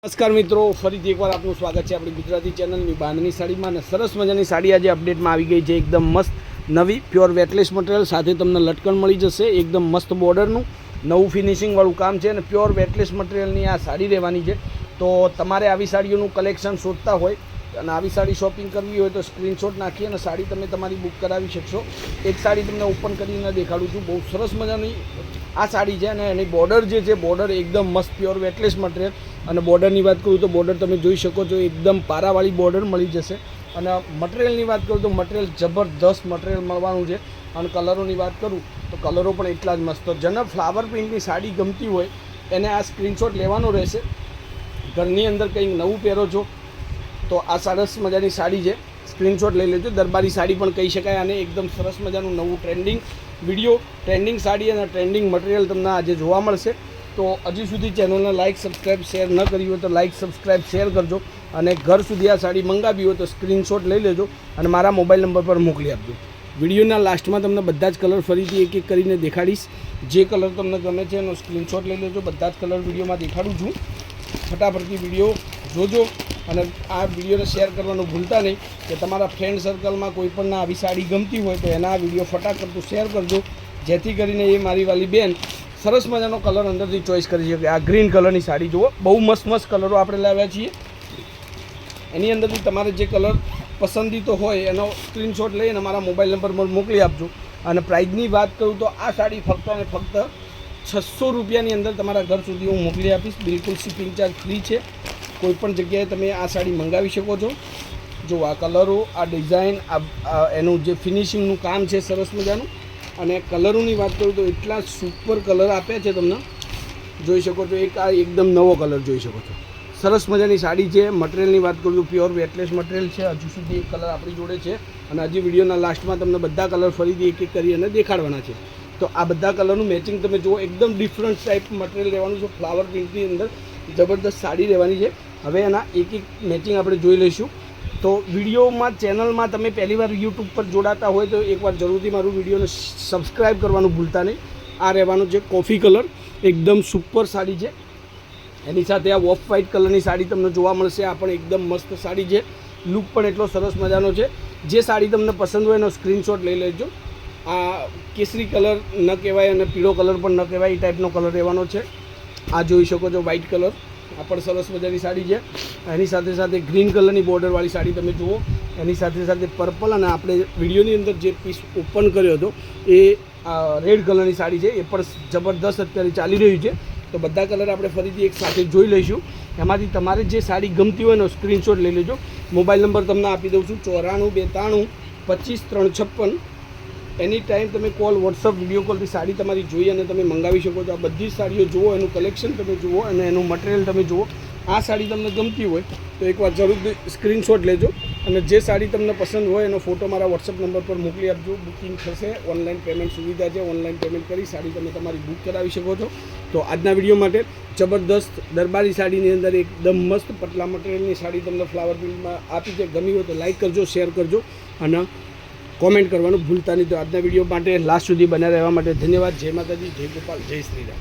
નમસ્કાર મિત્રો, ફરીથી એકવાર આપનું સ્વાગત છે આપણી ગુજરાતી ચેનલની બાંધણી સાડીમાં. અને સરસ મજાની સાડી આજે અપડેટમાં આવી ગઈ છે. એકદમ મસ્ત નવી પ્યોર વેટલેસ મટીરિયલ સાથે તમને લટકણ મળી જશે. એકદમ મસ્ત બોર્ડરનું નવું ફિનિશિંગવાળું કામ છે અને પ્યોર વેટલેસ મટીરિયલની આ સાડી રહેવાની છે. તો તમારે આવી સાડીઓનું કલેક્શન શોધતા હોય અને આવી સાડી શોપિંગ કરવી હોય તો સ્ક્રીનશોટ નાખી અને સાડી તમે તમારી બુક કરાવી શકશો. એક સાડી તમને ઓપન કરીને દેખાડું છું. બહુ સરસ મજાની આ સાડી છે અને એની બોર્ડર જે છે, બોર્ડર એકદમ મસ્ત પ્યોર વેટલેસ મટીરિયલ. અને બોર્ડરની વાત કરું તો બોર્ડર તમે જોઈ શકો છો, એકદમ પારાવાળી બોર્ડર મળી જશે. અને મટીરિયલની વાત કરું તો મટીરિયલ જબરદસ્ત મટીરિયલ મળવાનું છે. અને કલરોની વાત કરું તો કલરો પણ એટલા જ મસ્ત. જેને ફ્લાવર પ્રિન્ટની સાડી ગમતી હોય એને આ સ્ક્રીનશોટ લેવાનો રહેશે. ઘરની અંદર કંઈક નવું પહેરો છો તો આ સરસ મજાની સાડી છે, સ્ક્રીનશોટ લઈ લેજો. દરબારી સાડી પણ કહી શકાય અને એકદમ સરસ મજાનું નવું ટ્રેન્ડિંગ વિડીયો, ટ્રેન્ડિંગ સાડી અને ટ્રેન્ડિંગ મટીરિયલ તમને આજે જોવા મળશે. તો હજી સુધી ચેનલને લાઇક, સબસ્ક્રાઈબ, શેર ન કરી હોય તો લાઇક, સબસ્ક્રાઈબ, શેર કરજો. અને ઘર સુધી આ સાડી મંગાવી હોય તો સ્ક્રીનશોટ લઈ લેજો અને મારા મોબાઈલ નંબર પર મોકલી આપજો. વિડીયોના લાસ્ટમાં તમને બધા જ કલર ફરીથી એક એક કરીને દેખાડીશ. જે કલર તમને ગમે છે એનો સ્ક્રીનશોટ લઈ લેજો. બધા જ કલર વિડીયોમાં દેખાડું છું. ફટાફટથી વિડીયો જોજો અને આ વિડીયોને શેર કરવાનું ભૂલતા નહીં કે તમારા ફ્રેન્ડ સર્કલમાં કોઈ પણ આવી સાડી ગમતી હોય તો એના આ વિડીયો ફટાફટ શેર કરજો, જેથી કરીને એ મારી વાલી બેન સરસ મજાનો કલર અંદરથી ચોઈસ કરી શકે. આ ગ્રીન કલરની સાડી જુઓ, બહુ મસ્ત મસ્ત કલરો આપણે લાવ્યા છીએ. એની અંદરથી તમારે જે કલર પસંદીતો હોય એનો સ્ક્રીનશોટ લઈને અમારા મોબાઈલ નંબર પર મોકલી આપજો. અને પ્રાઇઝની વાત કરું તો આ સાડી ફક્ત અને ફક્ત 600 રૂપિયાની અંદર તમારા ઘર સુધી હું મોકલી આપીશ. બિલકુલ શિપિંગ ચાર્જ ફ્રી છે. કોઈપણ જગ્યાએ તમે આ સાડી મંગાવી શકો છો. જો આ કલરો, આ ડિઝાઇન, એનું જે ફિનિશિંગનું કામ છે સરસ મજાનું. અને કલરોની વાત કરું તો એટલા સુપર કલર આપ્યા છે તમને, જોઈ શકો છો. એક આ એકદમ નવો કલર જોઈ શકો છો. સરસ મજાની સાડી છે. મટીરિયલની વાત કરું તો પ્યોર વેટલેસ મટીરિયલ છે. હજુ સુધી એક કલર આપણી જોડે છે અને હજી વિડીયોના લાસ્ટમાં તમને બધા કલર ફરીથી એક એક કરી અને દેખાડવાના છે. તો આ બધા કલરનું મેચિંગ તમે જુઓ, એકદમ ડિફરન્ટ ટાઈપ મટીરિયલ રહેવાનું છે. ફ્લાવર પ્રિન્ટની અંદર જબરદસ્ત સાડી રહેવાની છે. હવે એના એક એક મેચિંગ આપણે જોઈ લઈશું. તો વિડીયોમાં, ચેનલમાં તમે પહેલીવાર યુટ્યુબ પર જોડાતા હોય તો એકવાર જરૂરથી મારું વિડીયોને સબસ્ક્રાઈબ કરવાનું ભૂલતા નહીં. આ રહેવાનું છે કોફી કલર, એકદમ સુપર સાડી છે. એની સાથે આ ઓફ વ્હાઇટ કલરની સાડી તમને જોવા મળશે. આ પણ એકદમ મસ્ત સાડી છે. લુક પણ એટલો સરસ મજાનો છે. જે સાડી તમને પસંદ હોય એનો સ્ક્રીનશોટ લઈ લેજો. આ કેસરી કલર ન કહેવાય અને પીળો કલર પણ ન કહેવાય, એ ટાઈપનો કલર રહેવાનો છે. આ જોઈ શકો છો વ્હાઇટ કલર, આ પણ સરસ મજાની સાડી છે. એની સાથે સાથે ગ્રીન કલરની બોર્ડરવાળી સાડી તમે જુઓ. એની સાથે સાથે પર્પલ અને આપણે વિડીયોની અંદર જે પીસ ઓપન કર્યો હતો એ રેડ કલરની સાડી છે. એ પણ જબરદસ્ત અત્યારે ચાલી રહ્યું છે. તો બધા કલર આપણે ફરીથી એક સાથે જોઈ લઈશું. એમાંથી તમારે જે સાડી ગમતી હોય એનો સ્ક્રીનશોટ લઈ લેજો. મોબાઈલ નંબર તમને આપી દઉં છું, 94 92 25 356. એની ટાઈમ તમે કોલ, વોટ્સઅપ, વિડીયો કોલથી સાડી તમારી જોઈ અને તમે મંગાવી શકો છો. આ બધી જ સાડીઓ જુઓ, એનું કલેક્શન તમે જુઓ અને એનું મટીરિયલ તમે જુઓ. આ સાડી તમને ગમતી હોય તો એકવાર જરૂરથી સ્ક્રીનશોટ લેજો અને જે સાડી તમને પસંદ હોય એનો ફોટો મારા વોટ્સઅપ નંબર પર મોકલી આપજો. બુકિંગ થશે. ઓનલાઈન પેમેન્ટ સુવિધા છે. ઓનલાઈન પેમેન્ટ કરી સાડી તમે તમારી બુક કરાવી શકો છો. તો આજના વિડીયો માટે જબરદસ્ત દરબારી સાડીની અંદર એકદમ મસ્ત પતલા મટીરિયલની સાડી તમને ફ્લાવર પ્રિન્ટમાં આપી છે. ગમી હોય તો લાઇક કરજો, શેર કરજો અને કોમેન્ટ કરવાનું ભૂલતા નહીં. તો આજના વિડીયો માટે લાસ્ટ સુધી બન્યા રહેવા માટે ધન્યવાદ. જય માતાજી, જય ગોપાલ, જય શ્રીરામ.